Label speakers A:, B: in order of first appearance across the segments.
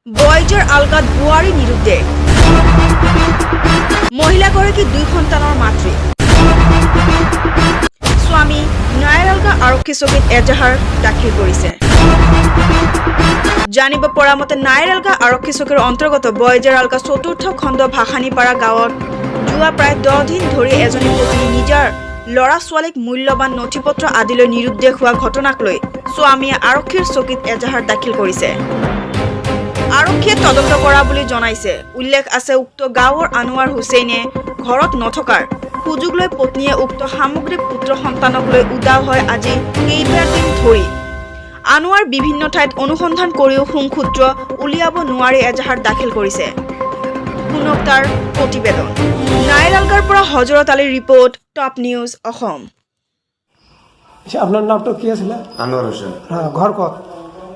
A: বয়জৰ আলগাত বুৱাৰী নিৰুদ্দেশ মহিলাগৰাকী 2 সন্তানৰ মাতৃ স্বামী নায়াৰলগা আৰক্ষী চকীত এজাহাৰ দাখিল কৰিছে জানিব পৰা মতে নায়াৰলগা আৰক্ষী চকীৰ অন্তৰ্গত বয়জৰ আলগা চতুৰ্থ খণ্ড ভাষানীপাৰা গাঁৱত যোৱা প্ৰায় 10 দিন ধৰি এজনী পত্নী নিজৰ লৰা ছোৱালীক মূল্যবান নথিপত্ৰ আদিলৈ নিৰুদ্দেশ হোৱা ঘটনাক লৈ স্বামীয়ে আৰক্ষীৰ চকীত এজাহাৰ দাখিল কৰিছে আৰক্ষীয়ে তদন্ত কৰা বুলি জনাইছে উল্লেখ আছে উক্ত গাঁৱৰ আনোৱাৰ হুছেইনে ঘৰত নথকাৰ সুযোগ লৈ পত্নীয়ে উক্ত সামগ্ৰিক পুত্ৰ সন্তানক লৈ উদাও হয় আজি কেইবাদিন ধৰি আনোৱাৰ বিভিন্ন ঠাইত অনুসন্ধান কৰিও সংসূত্ৰ উলিয়াব নোৱাৰি এজাহাৰ দাখিল কৰিছে পুনক তাৰ প্ৰতিবেদন নাইৰালগাৰ পৰা হজৰত আলীৰ ৰিপৰ্ট টপ নিউজ অসম
B: আপনার নামটা কি আছিল
C: আনোয়ার হোসেন
B: হ্যাঁ ঘর কত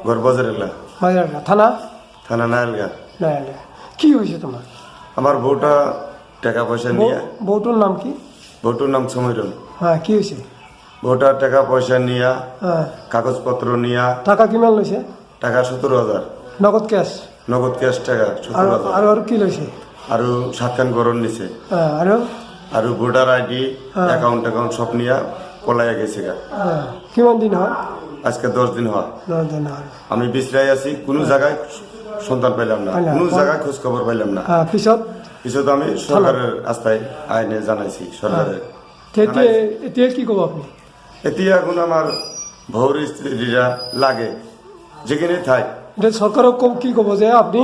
C: ঘর বাজারেলা
B: বাজারটা থানা
C: থানা নাইলগা
B: না কি হয়েছে তোমার
C: আমার বউটা টাকা পয়সা নিয়ে
B: বউটোর নাম কি
C: বউটার নাম সমীরন
B: হ্যাঁ কি হয়েছে
C: বউটা টাকা পয়সা নিয়ে
B: হ্যাঁ
C: কাগজপত্র নিয়ে
B: টাকা কিমান লইছে
C: টাকা 17,000
B: নগদ ক্যাশ
C: নগদ ক্যাশ টাকা
B: আর
C: 17,000
B: আর কি লইছে
C: আর 7 খান গরম নিছে
B: হ্যাঁ
C: আর ভোটার আইডি অ্যাকাউন্ট সব নিয়ে পলাইয়া গেছে গা
B: কিমান দিন হয়
C: আজকে 10 দিন হয়
B: 10 দিন হয়
C: আমি বিশ্রায় আছি কোনো জায়গায় সন্তান পাইলাম না কোনো জায়গায় খোঁজ খবর পাইলাম না
B: হ্যাঁ
C: পিছত আমি সরকারের আস্থায় আইনে জানাইছি সরকারের
B: এতিয়া কি কব আপনি
C: এতিয়া এখন আমার ভৌর স্ত্রীরা লাগে যেখানে থাক
B: এটা সরকারক কি কব যে আপনি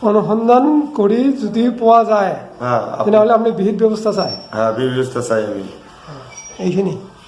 B: অনুসন্ধান কৰি যদি পোৱা যায়
C: হ্যাঁ
B: তেনেহলে আপনি বিহিত ব্যৱস্থা চাই
C: হ্যাঁ ব্যবস্থা চাই আমি
B: এইখিনি